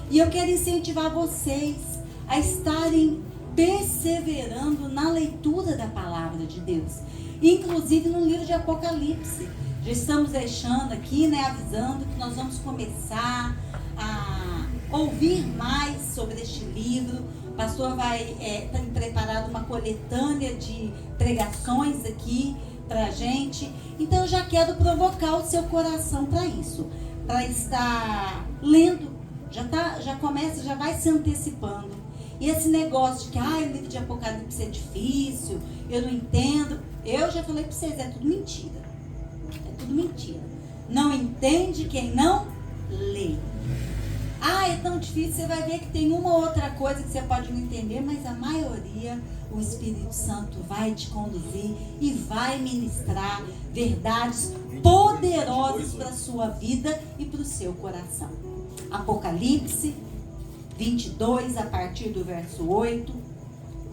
E eu quero incentivar vocês a estarem perseverando na leitura da palavra de Deus. Inclusive no livro de Apocalipse. Já estamos deixando aqui, avisando que nós vamos começar a ouvir mais sobre este livro. O pastor vai preparar uma coletânea de pregações aqui para a gente. Então eu já quero provocar o seu coração para isso, para estar lendo. Já começa, já vai se antecipando. E esse negócio de que o livro de Apocalipse é difícil, eu não entendo. Eu já falei para vocês, é tudo mentira. É tudo mentira. Não entende quem não lê. É tão difícil, você vai ver que tem uma ou outra coisa que você pode não entender, mas a maioria, o Espírito Santo vai te conduzir e vai ministrar verdades poderosas para a sua vida e para o seu coração. Apocalipse 22, a partir do verso 8,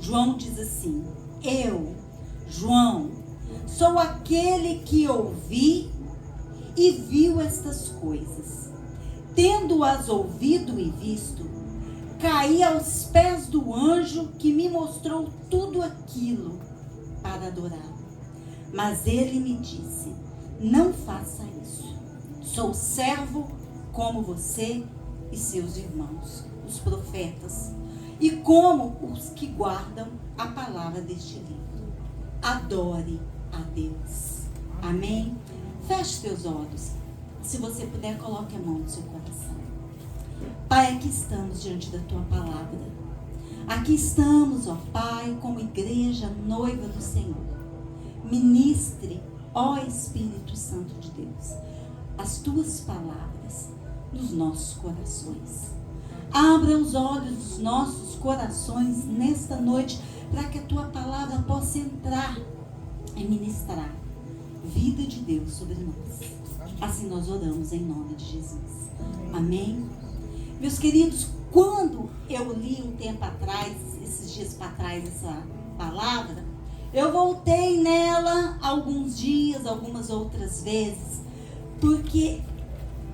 João diz assim: eu, João, sou aquele que ouvi e viu estas coisas. Tendo-as ouvido e visto, caí aos pés do anjo que me mostrou tudo aquilo para adorá-lo. Mas ele me disse: não faça isso. Sou servo como você e seus irmãos, os profetas, e como os que guardam a palavra deste livro. Adore a Deus. Amém? Feche teus olhos. Se você puder, coloque a mão no seu coração. Pai, aqui estamos diante da tua palavra. Aqui estamos, ó Pai, como igreja noiva do Senhor. Ministre, ó Espírito Santo de Deus, as tuas palavras nos nossos corações. Abra os olhos dos nossos corações nesta noite, para que a tua palavra possa entrar e ministrar vida de Deus sobre nós. Assim nós oramos em nome de Jesus. Amém? Meus queridos, quando eu li um tempo atrás, esses dias para trás, essa palavra, eu voltei nela alguns dias, algumas outras vezes, porque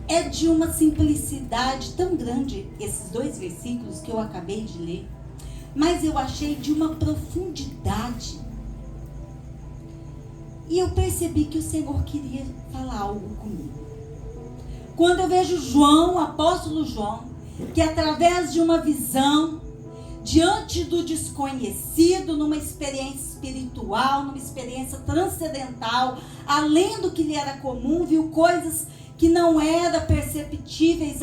é de uma simplicidade tão grande esses 2 versículos que eu acabei de ler, mas eu achei de uma profundidade. E eu percebi que o Senhor queria falar algo comigo. Quando eu vejo João, o apóstolo João, que através de uma visão, diante do desconhecido, numa experiência espiritual, numa experiência transcendental, além do que lhe era comum, viu coisas que não eram perceptíveis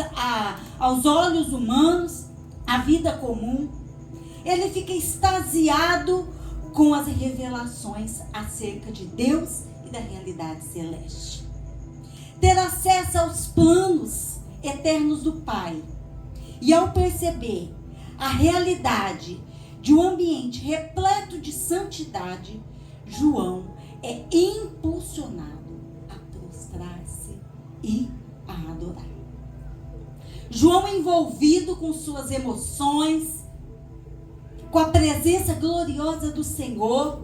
aos olhos humanos, à vida comum. Ele fica extasiado com as revelações acerca de Deus e da realidade celeste. Ter acesso aos planos eternos do Pai. E ao perceber a realidade de um ambiente repleto de santidade, João é impulsionado a prostrar-se e a adorar. João, envolvido com suas emoções, com a presença gloriosa do Senhor,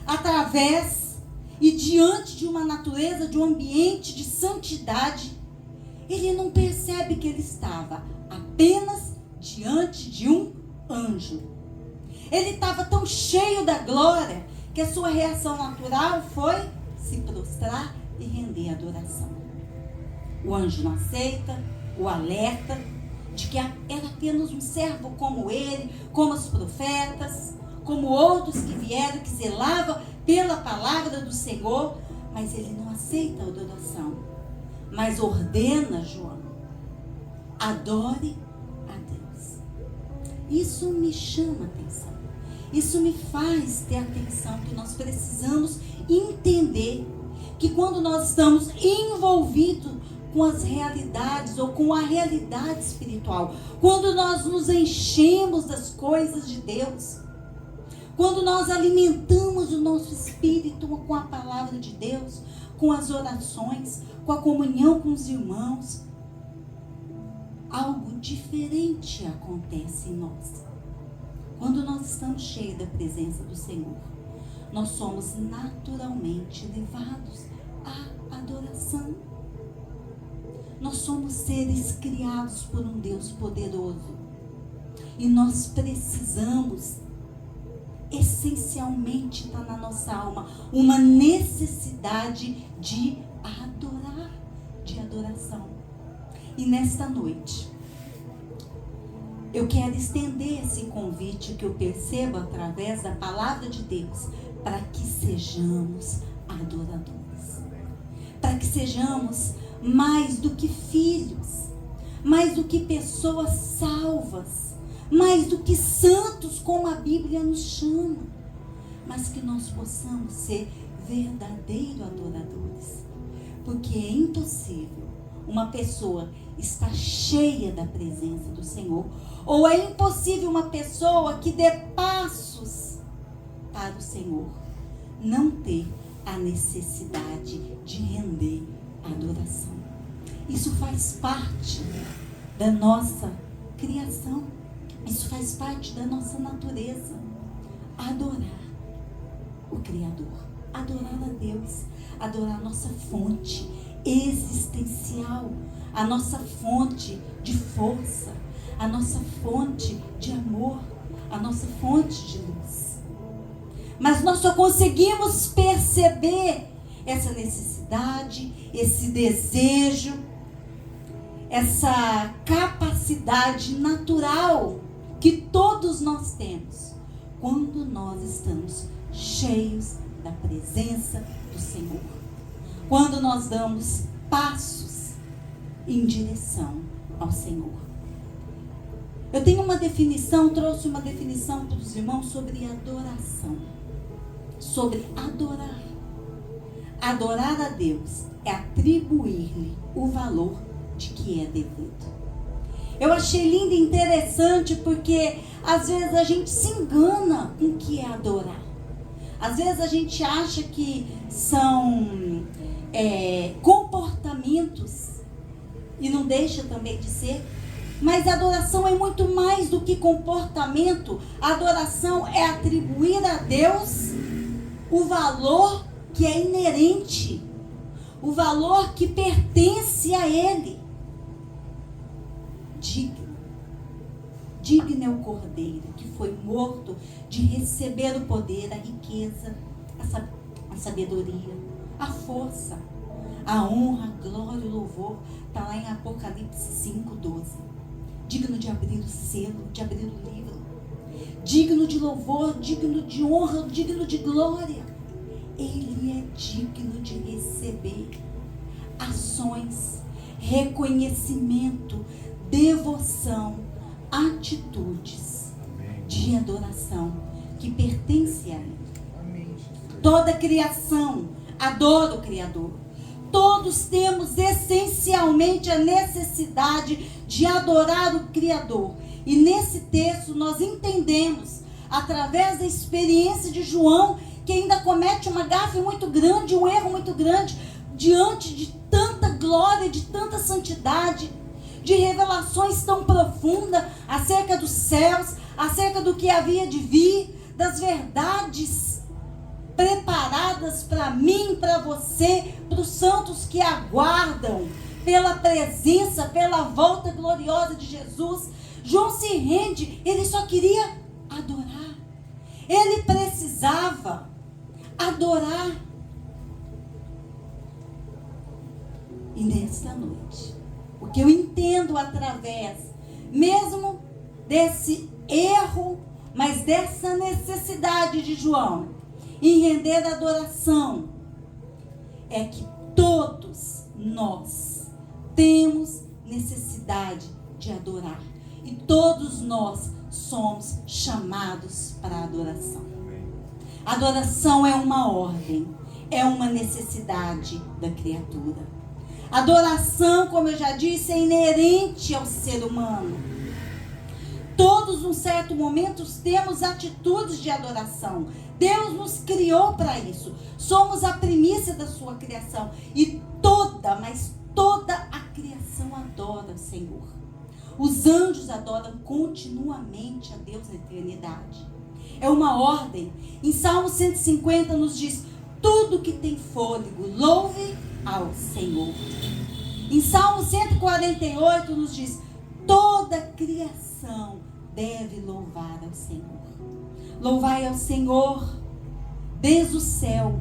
através e diante de uma natureza, de um ambiente de santidade, ele não percebe que ele estava apenas diante de um anjo. Ele estava tão cheio da glória que a sua reação natural foi se prostrar e render adoração. O anjo não aceita, o alerta de que era apenas um servo como ele, como os profetas, como outros que vieram, que zelavam pela palavra do Senhor, mas ele não aceita a adoração, mas ordena João: adore a Deus. Isso me chama a atenção, isso me faz ter atenção, que nós precisamos entender que quando nós estamos envolvidos com as realidades ou com a realidade espiritual, quando nós nos enchemos das coisas de Deus, quando nós alimentamos o nosso espírito com a palavra de Deus, com as orações, com a comunhão com os irmãos, algo diferente acontece em nós. Quando nós estamos cheios da presença do Senhor, nós somos naturalmente levados à adoração. Nós somos seres criados por um Deus poderoso. E nós precisamos, essencialmente está na nossa alma, uma necessidade de adorar, de adoração. E nesta noite, eu quero estender esse convite que eu percebo através da palavra de Deus, para que sejamos adoradores. Para que sejamos mais do que filhos, mais do que pessoas salvas, mais do que santos, como a Bíblia nos chama, mas que nós possamos ser verdadeiros adoradores. Porque é impossível uma pessoa estar cheia da presença do Senhor, ou é impossível uma pessoa que dê passos para o Senhor não ter a necessidade de render adoração. Isso faz parte da nossa criação, isso faz parte da nossa natureza. Adorar o Criador, adorar a Deus, adorar a nossa fonte existencial, a nossa fonte de força, a nossa fonte de amor, a nossa fonte de luz. Mas nós só conseguimos perceber essa necessidade, esse desejo, essa capacidade natural que todos nós temos quando nós estamos cheios da presença do Senhor. Quando nós damos passos em direção ao Senhor. Eu tenho uma definição, trouxe uma definição para os irmãos sobre adoração. Sobre adorar. Adorar a Deus é atribuir-lhe o valor de que é devido. Eu achei lindo e interessante porque às vezes a gente se engana com o que é adorar. Às vezes a gente acha que são comportamentos, e não deixa também de ser, mas a adoração é muito mais do que comportamento. A adoração é atribuir a Deus o valor que é inerente, o valor que pertence a Ele. Digno é o Cordeiro que foi morto de receber o poder, a riqueza, a sabedoria, a força, a honra, a glória, o louvor. Está lá em Apocalipse 5:12. Digno de abrir o selo, de abrir o livro. Digno de louvor, digno de honra, digno de glória. Ele é digno de receber ações, reconhecimento, devoção, atitudes de adoração que pertence a Ele. Toda criação adora o Criador. Todos temos essencialmente a necessidade de adorar o Criador. E nesse texto nós entendemos, através da experiência de João, que ainda comete uma gafe muito grande, um erro muito grande, diante de tanta glória, de tanta santidade, de revelações tão profundas acerca dos céus, acerca do que havia de vir, das verdades preparadas para mim, para você, para os santos que aguardam pela presença, pela volta gloriosa de Jesus. João se rende, ele só queria adorar. Ele precisava adorar. E nesta noite, o que eu entendo através, mesmo desse erro, mas dessa necessidade de João em render adoração, é que todos nós temos necessidade de adorar. E todos nós somos chamados para a adoração. Adoração é uma ordem, é uma necessidade da criatura. Adoração, como eu já disse, é inerente ao ser humano. Todos, num certo momento, temos atitudes de adoração. Deus nos criou para isso. Somos a primícia da sua criação. E toda, mas toda a criação adora o Senhor. Os anjos adoram continuamente a Deus na eternidade. É uma ordem. Em Salmo 150 nos diz: tudo que tem fôlego, louve ao Senhor. Em Salmo 148 nos diz: toda criação deve louvar ao Senhor. Louvai ao Senhor desde o céu.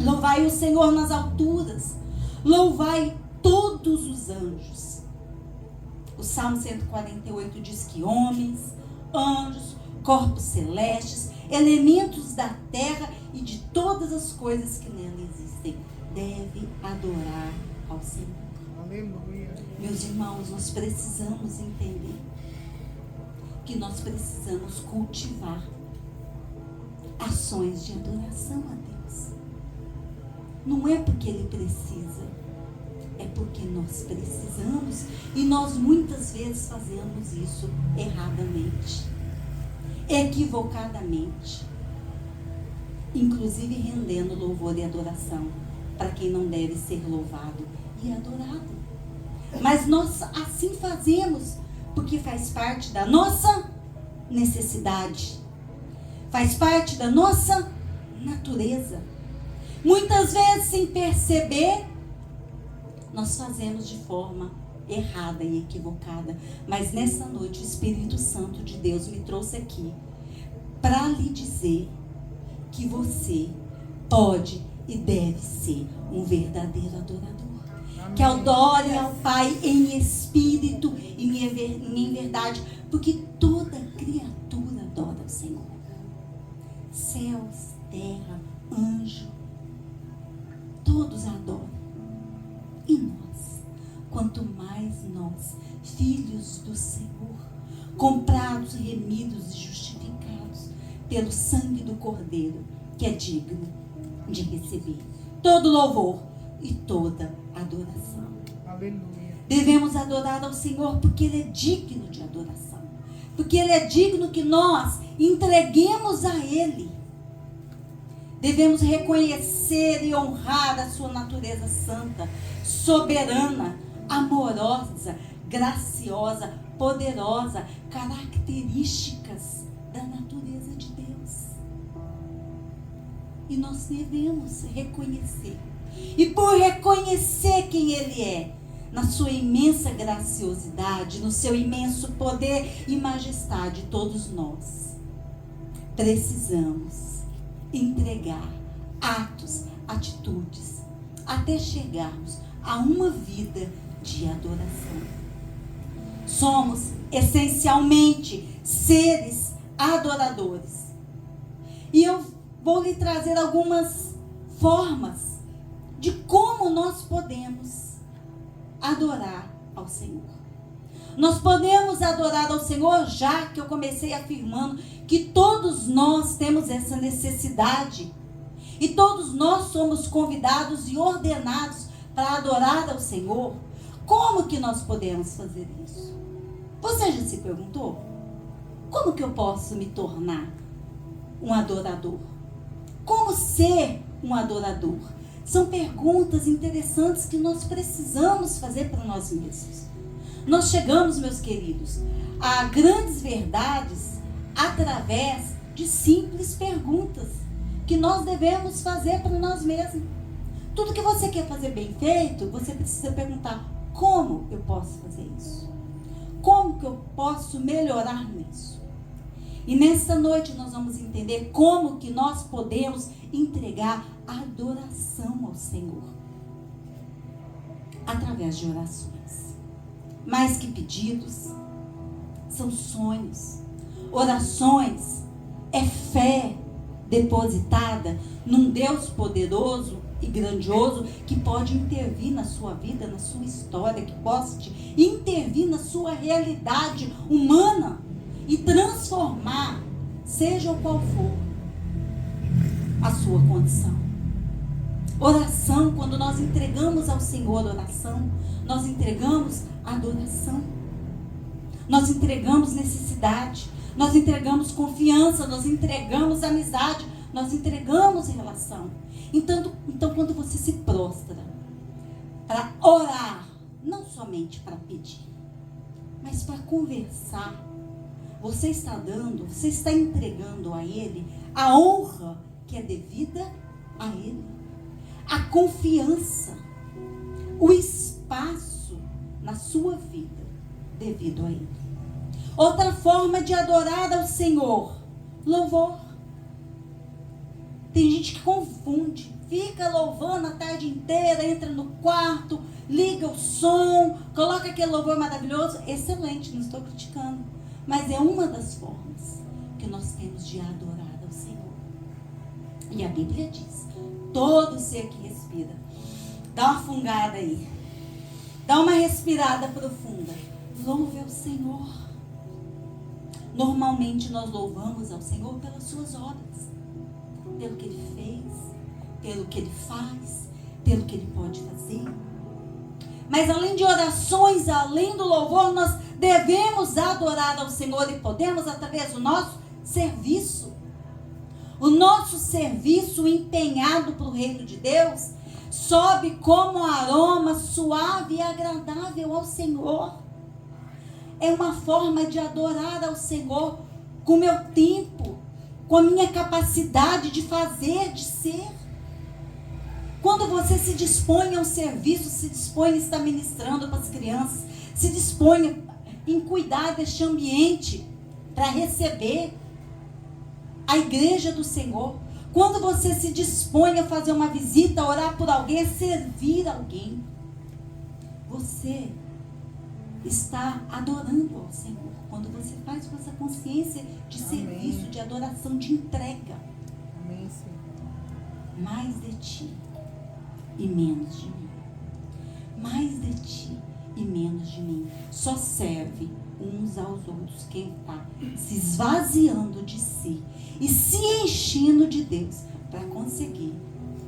Louvai o Senhor nas alturas. Louvai todos os anjos. O Salmo 148 diz que homens, anjos, corpos celestes, elementos da terra e de todas as coisas que nela existem devem adorar ao Senhor. Aleluia. Meus irmãos, nós precisamos entender que nós precisamos cultivar ações de adoração a Deus. Não é porque Ele precisa, é porque nós precisamos, e nós muitas vezes fazemos isso erradamente, equivocadamente, inclusive rendendo louvor e adoração para quem não deve ser louvado e adorado. Mas nós assim fazemos porque faz parte da nossa necessidade, faz parte da nossa natureza. Muitas vezes, sem perceber, nós fazemos de forma errada e equivocada. Mas nessa noite o Espírito Santo de Deus me trouxe aqui para lhe dizer que você pode e deve ser um verdadeiro adorador. Amém. Que adore ao Pai em espírito e em verdade, porque toda criatura adora o Senhor. Céus, terra, anjo, todos adoram. E nós, quanto mais nós, filhos do Senhor, comprados, remidos e justificados pelo sangue do Cordeiro, que é digno de receber todo louvor e toda adoração. Aleluia. Devemos adorar ao Senhor porque Ele é digno de adoração, porque Ele é digno que nós entreguemos a Ele. Devemos reconhecer e honrar a sua natureza santa, soberana, amorosa, graciosa, poderosa, características da natureza de Deus. E nós devemos reconhecer. E por reconhecer quem Ele é, na sua imensa graciosidade, no seu imenso poder e majestade, todos nós precisamos entregar atos, atitudes, até chegarmos a uma vida de adoração. Somos essencialmente seres adoradores. E eu vou lhe trazer algumas formas de como nós podemos adorar ao Senhor. Nós podemos adorar ao Senhor, já que eu comecei afirmando que todos nós temos essa necessidade. E todos nós somos convidados e ordenados para adorar ao Senhor. Como que nós podemos fazer isso? Você já se perguntou? Como que eu posso me tornar um adorador? Como ser um adorador? São perguntas interessantes que nós precisamos fazer para nós mesmos. Nós chegamos, meus queridos, a grandes verdades através de simples perguntas que nós devemos fazer para nós mesmos. Tudo que você quer fazer bem feito, você precisa perguntar: como eu posso fazer isso? Como que eu posso melhorar nisso? E nessa noite nós vamos entender como que nós podemos entregar adoração ao Senhor através de orações. Mais que pedidos, são sonhos. Orações é fé depositada num Deus poderoso e grandioso que pode intervir na sua vida, na sua história, que possa intervir na sua realidade humana e transformar, seja qual for a sua condição. Oração, quando nós entregamos ao Senhor oração, nós entregamos adoração. Nós entregamos necessidade, nós entregamos confiança, nós entregamos amizade, nós entregamos relação. Então quando você se prostra para orar, não somente para pedir, mas para conversar, você está entregando a Ele a honra que é devida a Ele, a confiança, o espírito passo na sua vida devido a Ele. Outra forma de adorar ao Senhor, louvor. Tem gente que confunde, fica louvando a tarde inteira, entra no quarto, liga o som, coloca aquele louvor maravilhoso, excelente, não estou criticando, mas é uma das formas que nós temos de adorar ao Senhor. E a Bíblia diz, todo ser que respira, dá uma fungada aí, dá uma respirada profunda, louve ao Senhor. Normalmente nós louvamos ao Senhor pelas suas obras, pelo que Ele fez, pelo que Ele faz, pelo que Ele pode fazer. Mas além de orações, além do louvor, nós devemos adorar ao Senhor e podemos através do nosso serviço. O nosso serviço empenhado para o reino de Deus sobe como aroma suave e agradável ao Senhor. É uma forma de adorar ao Senhor com o meu tempo, com a minha capacidade de fazer, de ser. Quando você se dispõe ao serviço, se dispõe a estar ministrando para as crianças, se dispõe em cuidar deste ambiente para receber a igreja do Senhor. Quando você se dispõe a fazer uma visita, a orar por alguém, a servir alguém, você está adorando ao Senhor. Quando você faz com essa consciência de serviço, de adoração, de entrega. Amém, Senhor. Mais de ti e menos de mim. Mais de ti e menos de mim. Só serve uns aos outros quem está se esvaziando de si e se enchendo de Deus para conseguir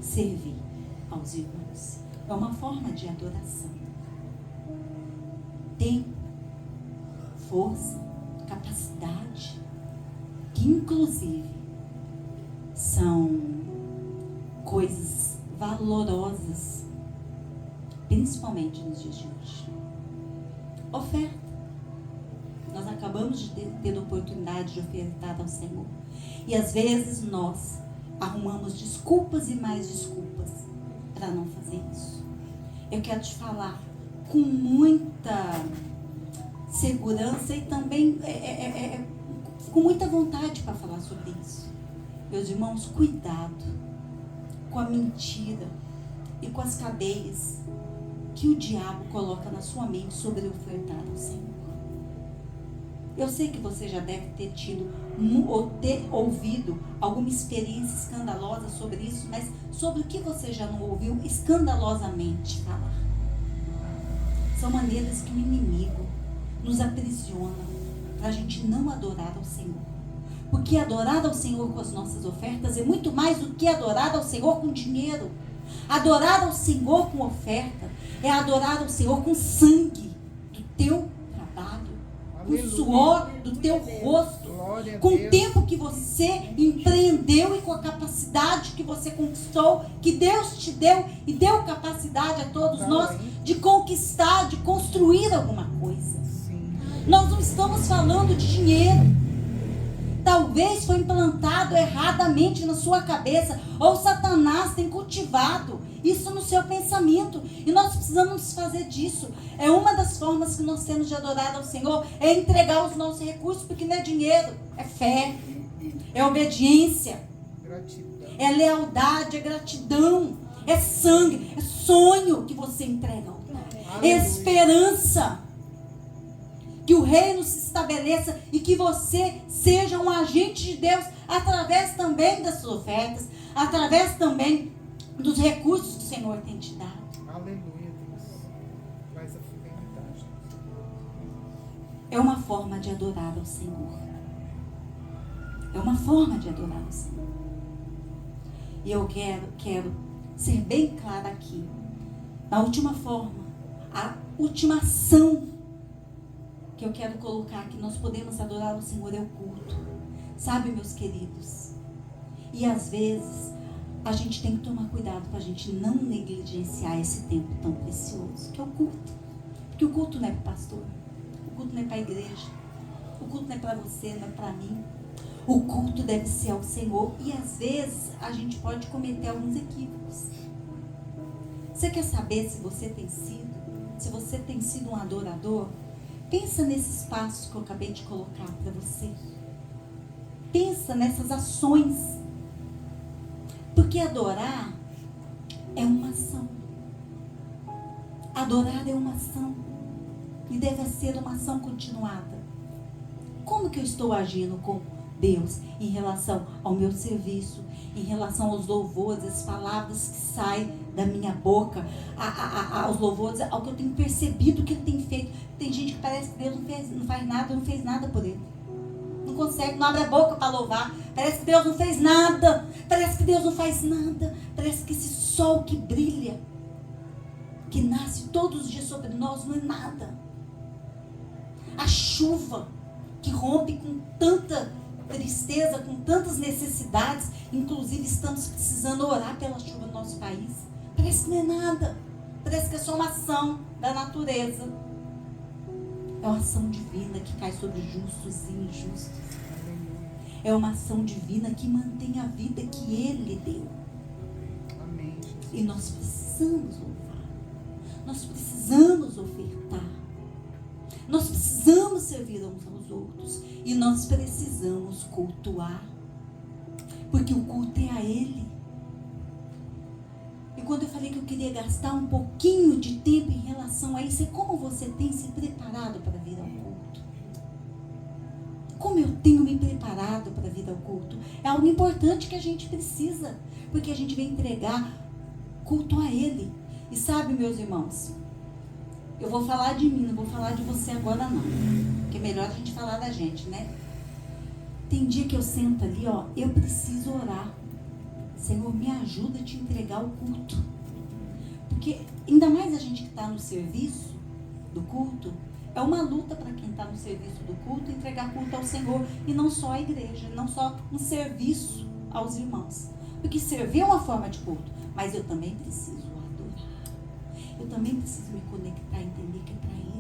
servir aos irmãos. É uma forma de adoração. Tempo, força, capacidade, que inclusive são coisas valorosas, principalmente nos dias de hoje. Oferta. Nós acabamos de ter a oportunidade de ofertar ao Senhor. E às vezes nós arrumamos desculpas e mais desculpas para não fazer isso. Eu quero te falar com muita segurança e também com muita vontade para falar sobre isso. Meus irmãos, cuidado com a mentira e com as cadeias que o diabo coloca na sua mente sobre ofertar ao Senhor. Eu sei que você já deve ter tido ou ter ouvido alguma experiência escandalosa sobre isso, mas sobre o que você já não ouviu escandalosamente falar? São maneiras que o inimigo nos aprisiona para a gente não adorar ao Senhor. Porque adorar ao Senhor com as nossas ofertas é muito mais do que adorar ao Senhor com dinheiro. Adorar ao Senhor com oferta é adorar ao Senhor com sangue do teu trabalho, com o suor do teu rosto, com o tempo que você empreendeu e com a capacidade que você conquistou, que Deus te deu e deu capacidade a todos nós de conquistar, de construir alguma coisa. Nós não estamos falando de dinheiro. Talvez foi implantado erradamente na sua cabeça, ou Satanás tem cultivado isso no seu pensamento, e nós precisamos desfazer disso. É uma das formas que nós temos de adorar ao Senhor, é entregar os nossos recursos, porque não é dinheiro, é fé, é obediência, é lealdade, é gratidão, é sangue, é sonho que você entrega, é esperança. Que o reino se estabeleça e que você seja um agente de Deus através também das suas ofertas, através também dos recursos que o Senhor tem te dado. Aleluia, Deus. Faz a fidelidade. É uma forma de adorar ao Senhor. É uma forma de adorar ao Senhor. E eu quero ser bem clara aqui. A última forma, a última ação que eu quero colocar, que nós podemos adorar o Senhor, é o culto. Sabe, meus queridos? E às vezes a gente tem que tomar cuidado para a gente não negligenciar esse tempo tão precioso, que é o culto. Porque o culto não é para o pastor, o culto não é para a igreja, o culto não é para você, não é para mim. O culto deve ser ao Senhor. E às vezes a gente pode cometer alguns equívocos. Você quer saber se você tem sido, se você tem sido um adorador, pensa nesses passos que eu acabei de colocar para você. Pensa nessas ações. Porque adorar é uma ação. Adorar é uma ação. E deve ser uma ação continuada. Como que eu estou agindo com Deus em relação ao meu serviço, em relação aos louvores, as palavras que saem da minha boca, aos louvores, ao que eu tenho percebido que Ele tem feito? Tem gente que parece que Deus não faz nada, não fez nada por ele. Não consegue, não abre a boca para louvar. Parece que Deus não fez nada. Parece que Deus não faz nada. Parece que esse sol que brilha, que nasce todos os dias sobre nós, não é nada. A chuva que rompe com tanta tristeza, com tantas necessidades, inclusive estamos precisando orar pela chuva no nosso país. Parece que não é nada. Parece que é só uma ação da natureza. É uma ação divina que cai sobre justos e injustos. É uma ação divina que mantém a vida que Ele deu. Amém. E nós precisamos louvar. Nós precisamos ofertar. Nós precisamos servir uns aos outros. E nós precisamos cultuar. Porque o culto é a Ele. E quando eu falei que eu queria gastar um pouquinho de tempo em relação a isso, é como você tem se preparado para vir ao culto. Como eu tenho me preparado para vir ao culto. É algo importante que a gente precisa. Porque a gente vem entregar culto a Ele. E sabe, meus irmãos, eu vou falar de mim, não vou falar de você agora não. Porque é melhor a gente falar da gente, né? Tem dia que eu sento ali, ó, eu preciso orar. Senhor, me ajuda a te entregar o culto. Porque ainda mais a gente que está no serviço do culto, é uma luta para quem está no serviço do culto, entregar culto ao Senhor. E não só a igreja, não só um serviço aos irmãos. Porque servir é uma forma de culto, mas eu também preciso adorar. Eu também preciso me conectar, entender que é para Ele.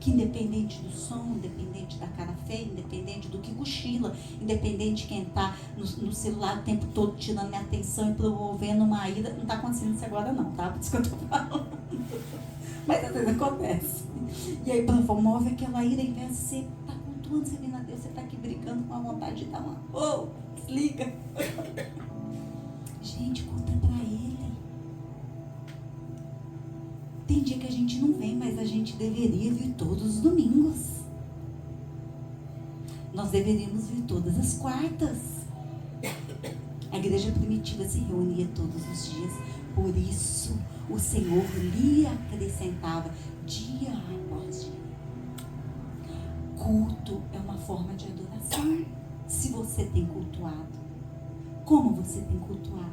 Que independente do som, independente da cara feia, independente do que cochila, independente de quem está no celular o tempo todo tirando minha atenção e promovendo uma ira, não está acontecendo isso agora não, tá? Por isso que eu estou falando. Mas às vezes acontece. E aí promove aquela ira, em vez de você estar cultuando, você vendo a Deus, você está aqui brigando com a vontade de dar uma... Oh, desliga. Gente, culto é para Ele. Tem dia que a gente não vem, mas a gente deveria vir todos os domingos. Nós deveríamos vir todas as quartas. A igreja primitiva se reunia todos os dias. Por isso, o Senhor lhe acrescentava dia após dia. Culto é uma forma de adoração. Se você tem cultuado. Como você tem cultuado?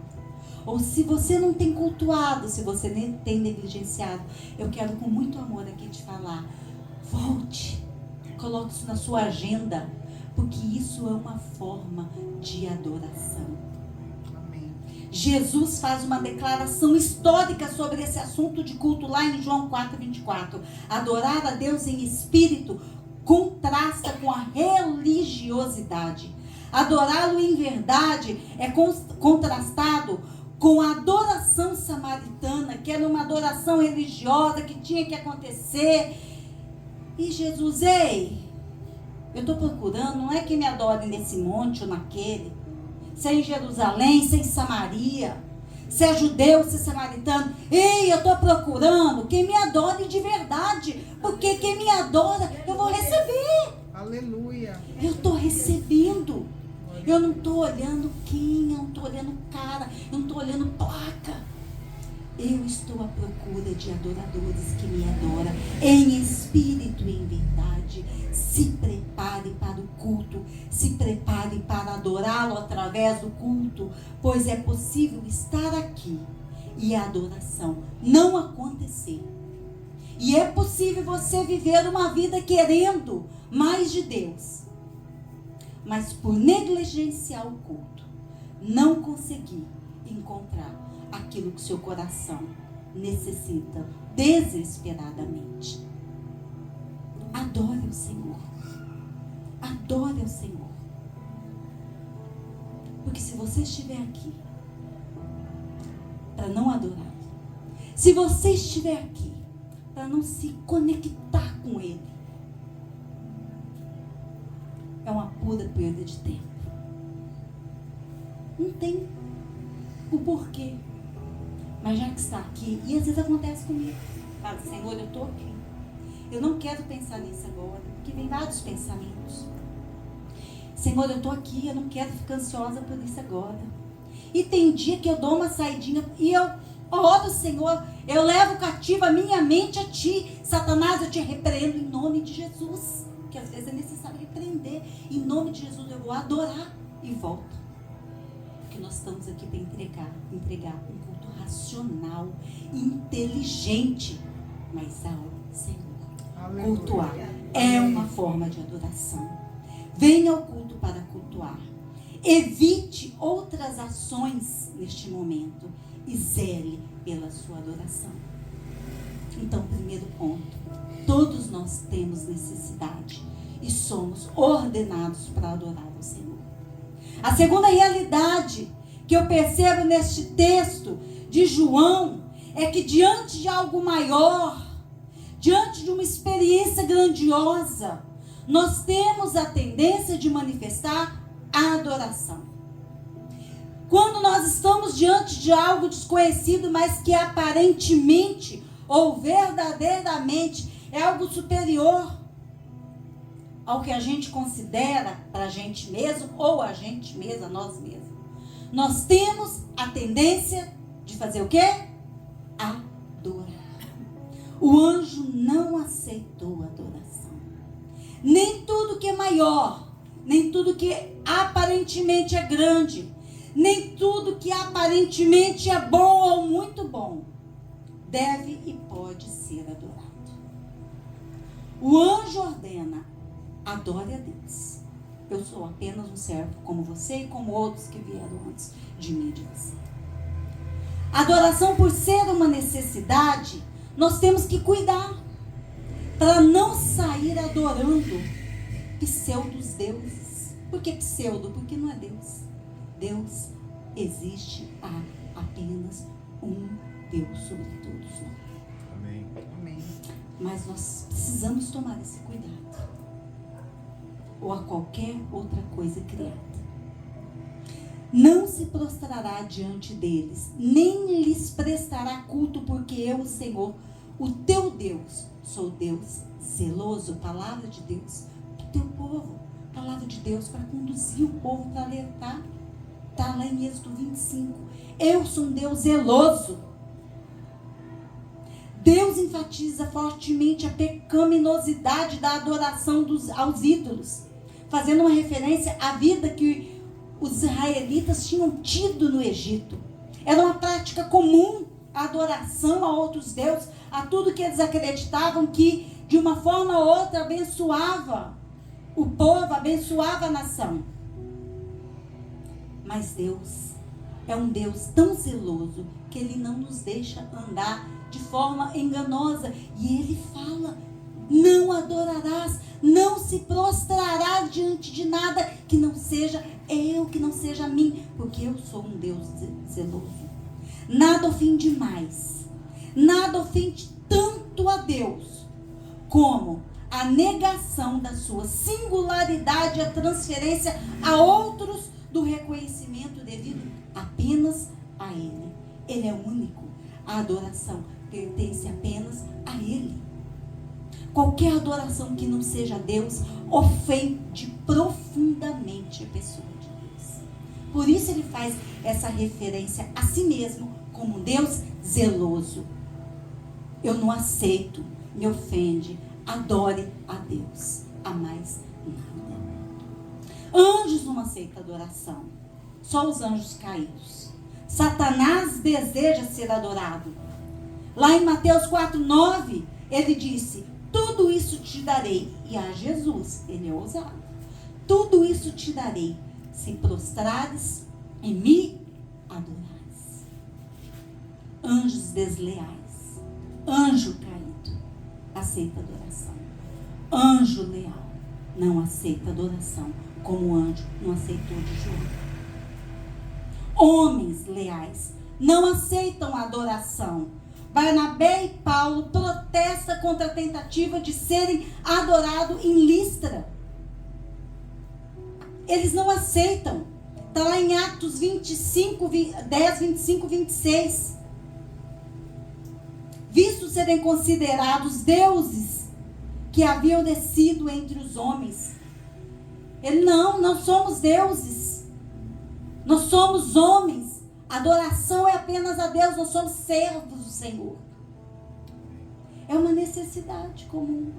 Ou se você não tem cultuado, se você nem tem negligenciado, eu quero com muito amor aqui te falar, volte, coloque isso na sua agenda, porque isso é uma forma de adoração. Amém. Jesus faz uma declaração histórica sobre esse assunto de culto lá em João 4:24. Adorar a Deus em espírito contrasta com a religiosidade. Adorá-lo em verdade é contrastado com a adoração samaritana, que era uma adoração religiosa que tinha que acontecer. E Jesus, ei, eu estou procurando, não é que me adore nesse monte ou naquele, se é em Jerusalém, se é em Samaria, se é judeu, se é samaritano. Ei, eu estou procurando quem me adore de verdade, porque quem me adora, eu vou receber. Aleluia. Eu estou recebendo. Eu não estou olhando quem, eu não estou olhando cara, eu não estou olhando placa. Eu estou à procura de adoradores que me adoram em espírito e em verdade. Se prepare para o culto, se prepare para adorá-lo através do culto, pois é possível estar aqui e a adoração não acontecer. E é possível você viver uma vida querendo mais de Deus, mas por negligenciar o culto, não conseguir encontrar aquilo que seu coração necessita desesperadamente. Adore o Senhor. Adore o Senhor. Porque se você estiver aqui para não adorar, se você estiver aqui para não se conectar com Ele, é uma pura perda de tempo. Não tem o porquê. Mas já que está aqui, e às vezes acontece comigo, fala, Senhor, eu estou aqui, eu não quero pensar nisso agora, porque vem vários pensamentos. Senhor, eu estou aqui, eu não quero ficar ansiosa por isso agora. E tem dia que eu dou uma saidinha e eu oro, Senhor, eu levo cativa a minha mente a Ti. Satanás, eu te repreendo em nome de Jesus. Que às vezes é necessário repreender. Em nome de Jesus eu vou adorar e volto. Porque nós estamos aqui para entregar um culto racional, inteligente, mas ao Senhor. Aleluia. Cultuar é uma forma de adoração. Venha ao culto para cultuar. Evite outras ações neste momento e zele pela sua adoração. Então, primeiro ponto, todos nós temos necessidade e somos ordenados para adorar ao Senhor. A segunda realidade que eu percebo neste texto de João é que diante de algo maior, diante de uma experiência grandiosa, nós temos a tendência de manifestar a adoração. Quando nós estamos diante de algo desconhecido, mas que aparentemente ou verdadeiramente é algo superior ao que a gente considera para a gente mesmo ou a gente mesma, nós mesmos, nós temos a tendência de fazer o quê? Adorar. O anjo não aceitou a adoração. Nem tudo que é maior, nem tudo que aparentemente é grande, nem tudo que aparentemente é bom ou muito bom, deve e pode ser adorado. O anjo ordena, adore a Deus. Eu sou apenas um servo como você e como outros que vieram antes de mim e de você. Adoração, por ser uma necessidade, nós temos que cuidar para não sair adorando pseudos deuses. Por que pseudo? Porque não é Deus. Deus existe, há apenas um Deus sobre todos nós. Amém. Amém. Mas nós precisamos tomar esse cuidado. Ou a qualquer outra coisa criada. Não se prostrará diante deles, nem lhes prestará culto, porque eu, o Senhor, o teu Deus, sou Deus zeloso, palavra de Deus, do teu povo, palavra de Deus para conduzir o povo, para alertar. Está lá em Êxodo 25. Eu sou um Deus zeloso. Deus enfatiza fortemente a pecaminosidade da adoração aos ídolos, fazendo uma referência à vida que os israelitas tinham tido no Egito. Era uma prática comum a adoração a outros deuses, a tudo que eles acreditavam que de uma forma ou outra abençoava o povo, abençoava a nação. Mas Deus é um Deus tão zeloso que Ele não nos deixa andar de forma enganosa. E Ele fala, não adorarás, não se prostrarás diante de nada que não seja eu, que não seja a mim, porque eu sou um Deus zeloso. Nada ofende mais, nada ofende tanto a Deus como a negação da sua singularidade, a transferência a outros do reconhecimento devido apenas a Ele. Ele é único. A adoração pertence apenas a Ele. Qualquer adoração que não seja a Deus ofende profundamente a pessoa de Deus. Por isso Ele faz essa referência a si mesmo como um Deus zeloso. Eu não aceito, me ofende. Adore a Deus, a mais nada. Anjos não aceitam adoração, só os anjos caídos. Satanás deseja ser adorado. Lá em Mateus 4:9, ele disse, tudo isso te darei. E a Jesus, ele é ousado. Tudo isso te darei, se prostrares e me adorares. Anjos desleais, anjo caído, aceita adoração. Anjo leal não aceita adoração, como o anjo não aceitou de João. Homens leais não aceitam a adoração, Barnabé e Paulo protestam contra a tentativa de serem adorados em Listra. Eles não aceitam. Está lá em Atos 25, 10, 25, 26. Visto serem considerados deuses que haviam descido entre os homens. Ele, não somos deuses. Nós somos homens. Adoração é apenas a Deus, nós somos servos do Senhor. É uma necessidade comum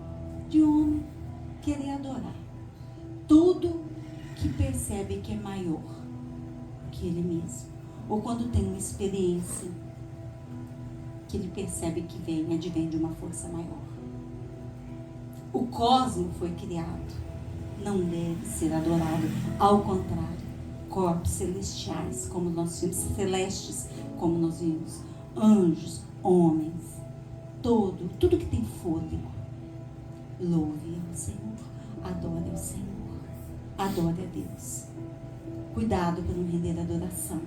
de homem querer adorar tudo que percebe que é maior que ele mesmo. Ou quando tem uma experiência que ele percebe que advém de uma força maior. O cosmo foi criado, não deve ser adorado. Ao contrário, corpos celestiais, como nós vimos, celestes, como nós vimos, anjos, homens, tudo que tem fôlego, louve ao Senhor, adore ao Senhor, adore a Deus. Cuidado para não render adoração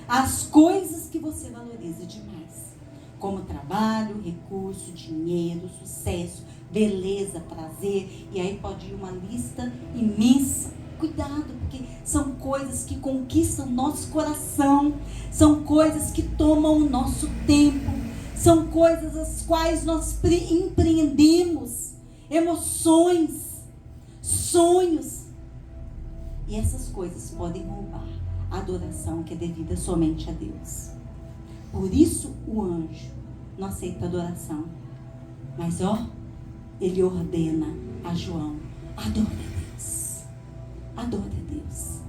as coisas que você valoriza demais, como trabalho, recurso, dinheiro, sucesso, beleza, prazer, e aí pode ir uma lista imensa. Cuidado, porque são coisas que conquistam nosso coração, são coisas que tomam o nosso tempo, são coisas as quais nós empreendemos, emoções, sonhos, e essas coisas podem roubar a adoração que é devida somente a Deus. Por isso o anjo não aceita adoração, mas ele ordena a João: adore a Deus. Adore a Deus.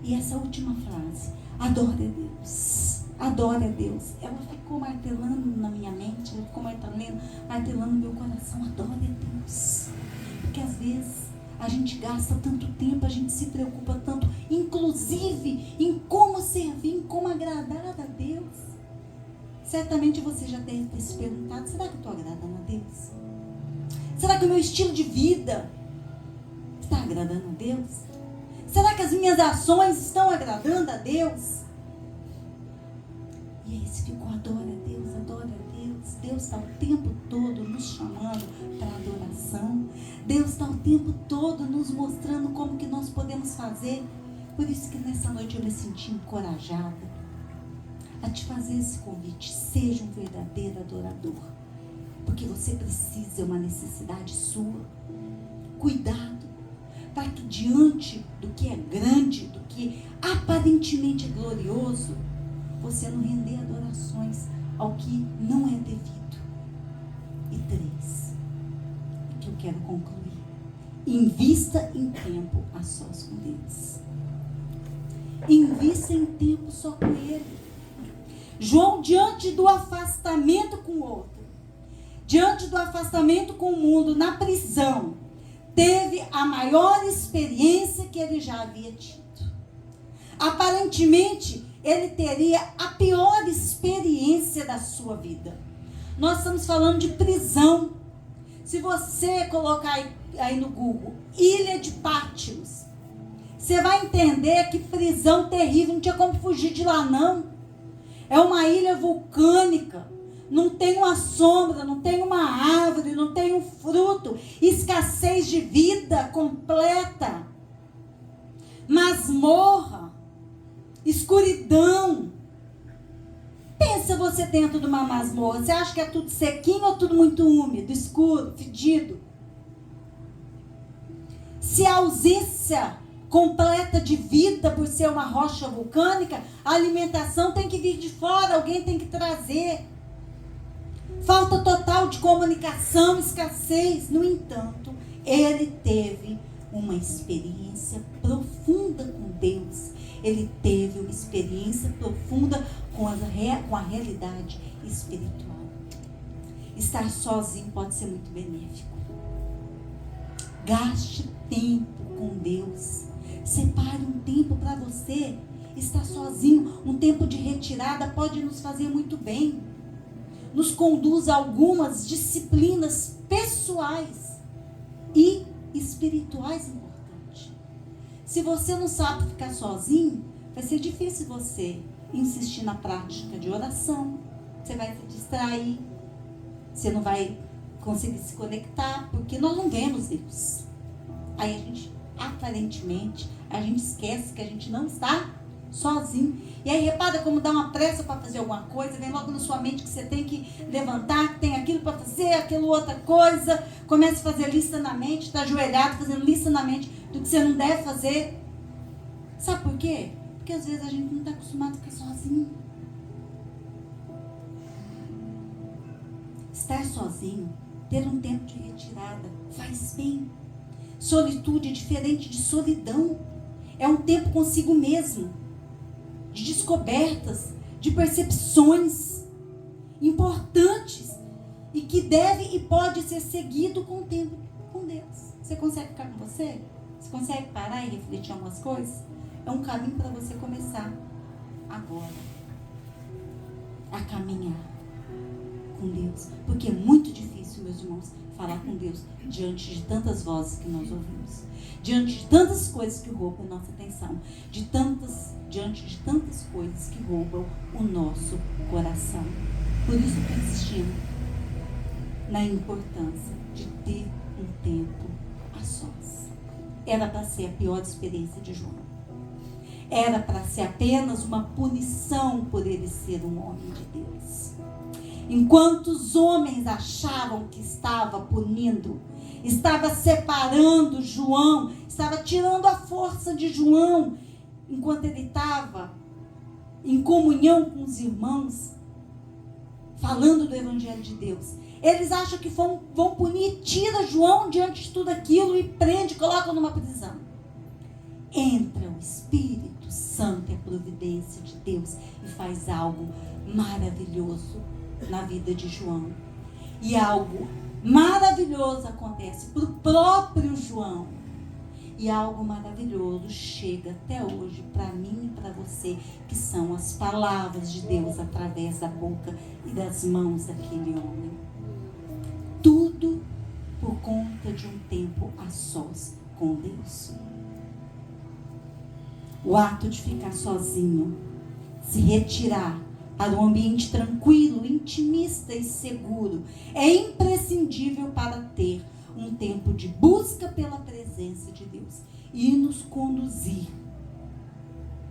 E essa última frase, adore a Deus, adore a Deus, ela ficou martelando na minha mente, ela ficou martelando no meu coração. Adore a Deus. Porque às vezes a gente gasta tanto tempo, a gente se preocupa tanto, inclusive em como servir, em como agradar a Deus. Certamente você já deve ter se perguntado: será que eu estou agradando a Deus? Será que o meu estilo de vida está agradando a Deus? Será que as minhas ações estão agradando a Deus? E aí você ficou: adora a Deus, adora a Deus. Deus está o tempo todo nos chamando para adoração. Deus está o tempo todo nos mostrando como que nós podemos fazer. Por isso que nessa noite eu me senti encorajada a te fazer esse convite: seja um verdadeiro adorador, porque você precisa, é uma necessidade sua. Cuidado para que diante do que é grande, do que aparentemente é glorioso, você não render adorações ao que não é devido. E 3, que eu quero concluir: invista em tempo a sós com Deus. Invista em tempo só com Ele. João, diante do afastamento com o outro, diante do afastamento com o mundo, na prisão, teve a maior experiência que ele já havia tido. Aparentemente, ele teria a pior experiência da sua vida. Nós estamos falando de prisão. Se você colocar aí no Google, Ilha de Patmos, você vai entender que prisão terrível, não tinha como fugir de lá não. É uma ilha vulcânica, não tem uma sombra, não tem uma árvore, não tem um fruto, escassez de vida completa, masmorra, escuridão. Pensa você dentro de uma masmorra, você acha que é tudo sequinho ou tudo muito úmido, escuro, fedido? Se a ausência completa de vida por ser uma rocha vulcânica, a alimentação tem que vir de fora, alguém tem que trazer. Falta total de comunicação, escassez. No entanto, ele teve uma experiência profunda com Deus. Ele teve uma experiência profunda com a realidade espiritual. Estar sozinho pode ser muito benéfico. Gaste tempo com Deus. Separe um tempo para você estar sozinho. Um tempo de retirada pode nos fazer muito bem. Nos conduz a algumas disciplinas pessoais e espirituais importantes. Se você não sabe ficar sozinho, vai ser difícil você insistir na prática de oração, Você vai se distrair. Você não vai conseguir se conectar, porque nós não vemos Deus. Aí a gente, aparentemente, a gente esquece que a gente não está sozinho. E aí repara como dá uma pressa para fazer alguma coisa, vem logo na sua mente que você tem que levantar, que tem aquilo para fazer, aquilo outra coisa. Começa a fazer lista na mente, está ajoelhado fazendo lista na mente do que você não deve fazer. Sabe por quê? Porque às vezes a gente não está acostumado a ficar sozinho. Estar sozinho, ter um tempo de retirada, faz bem. Solitude é diferente de solidão. É um tempo consigo mesmo, de descobertas, de percepções importantes e que deve e pode ser seguido com o tempo com Deus. Você consegue ficar com você? Você consegue parar e refletir algumas coisas? É um caminho para você começar agora a caminhar com Deus, porque é muito difícil, meus irmãos, falar com Deus diante de tantas vozes que nós ouvimos, diante de tantas coisas que roubam a nossa atenção, diante de tantas coisas que roubam o nosso coração. Por isso que eu insistindo na importância de ter um tempo a sós. Era para ser a pior experiência de João. Era para ser apenas uma punição por ele ser um homem de Deus. Enquanto os homens achavam que estava punindo, estava separando João, estava tirando a força de João, enquanto ele estava em comunhão com os irmãos, falando do Evangelho de Deus. Eles acham que vão punir, tira João diante de tudo aquilo e prende, coloca numa prisão. Entra o Espírito Santo e a providência de Deus e faz algo maravilhoso na vida de João. E algo maravilhoso acontece para o próprio João. E algo maravilhoso chega até hoje para mim e para você, que são as palavras de Deus através da boca e das mãos daquele homem. Tudo por conta de um tempo a sós com Deus. O ato de ficar sozinho, se retirar para um ambiente tranquilo, intimista e seguro, é imprescindível para ter um tempo de busca pela presença de Deus e nos conduzir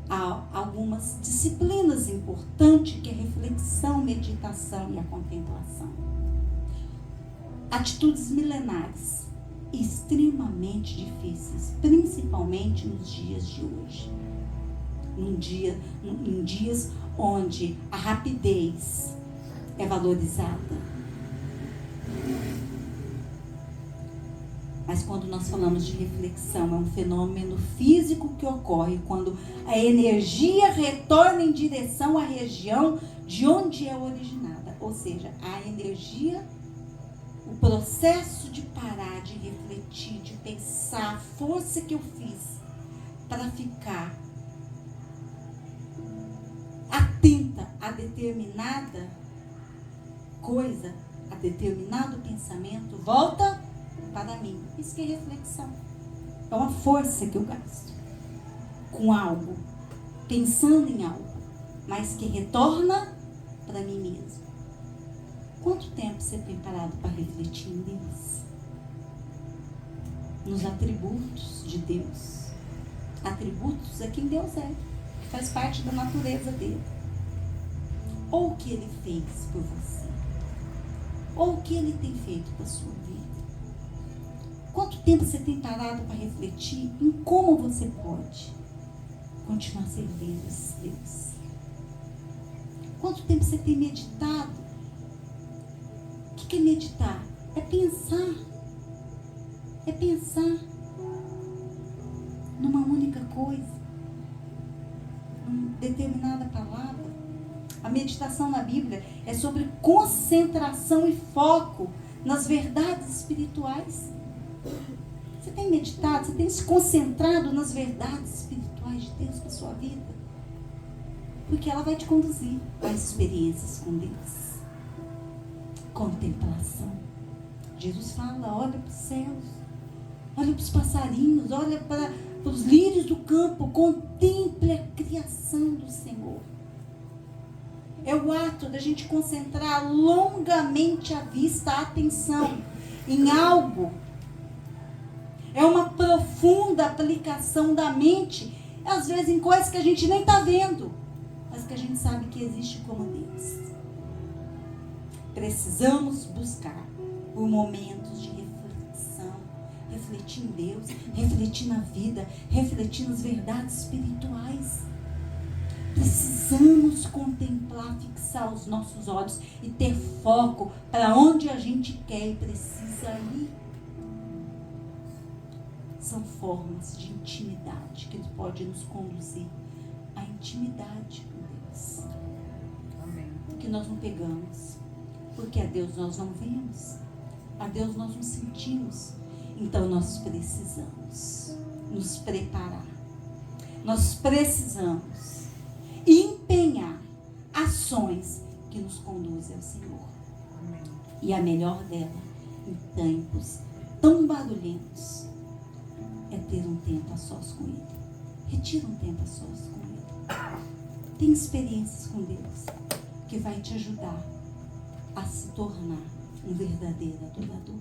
a algumas disciplinas importantes, que é a reflexão, meditação e a contemplação. Atitudes milenares extremamente difíceis, principalmente nos dias de hoje. Em dias onde a rapidez é valorizada. Mas quando nós falamos de reflexão, é um fenômeno físico que ocorre quando a energia retorna em direção à região de onde é originada. Ou seja, a energia, o processo de parar, de refletir, de pensar, a força que eu fiz para ficar atenta a determinada coisa, a determinado pensamento, volta para mim. Isso que é reflexão. É uma força que eu gasto com algo, pensando em algo, mas que retorna para mim mesmo. Quanto tempo você tem parado para refletir em Deus? Nos atributos de Deus. Atributos é quem Deus é, que faz parte da natureza dele. Ou o que ele fez por você. Ou o que ele tem feito para a sua vida. Quanto tempo você tem parado para refletir em como você pode continuar servindo esse Deus? Quanto tempo você tem meditado? O que é meditar? É pensar. É pensar numa única coisa, numa determinada palavra. A meditação na Bíblia é sobre concentração e foco nas verdades espirituais. Você tem meditado, você tem se concentrado nas verdades espirituais de Deus para a sua vida? Porque ela vai te conduzir às experiências com Deus. Contemplação. Jesus fala, olha para os céus, olha para os passarinhos, olha para os lírios do campo, contemple a criação do Senhor. É o ato da gente concentrar longamente a vista, a atenção em algo. É uma profunda aplicação da mente, às vezes em coisas que a gente nem está vendo, mas que a gente sabe que existe como Deus. Precisamos buscar por momentos de reflexão, refletir em Deus, refletir na vida, refletir nas verdades espirituais. Precisamos contemplar, fixar os nossos olhos e ter foco para onde a gente quer e precisa ir. São formas de intimidade que pode nos conduzir à intimidade com Deus. Amém. Que nós não pegamos, porque a Deus nós não vemos, a Deus nós não sentimos. Então nós precisamos nos preparar. Nós precisamos empenhar ações que nos conduzem ao Senhor. Amém. E a melhor dela, em tempos tão barulhentos, é ter um tempo a sós com Ele. Retira um tempo a sós com Ele. Tem experiências com Deus que vai te ajudar a se tornar um verdadeiro adorador.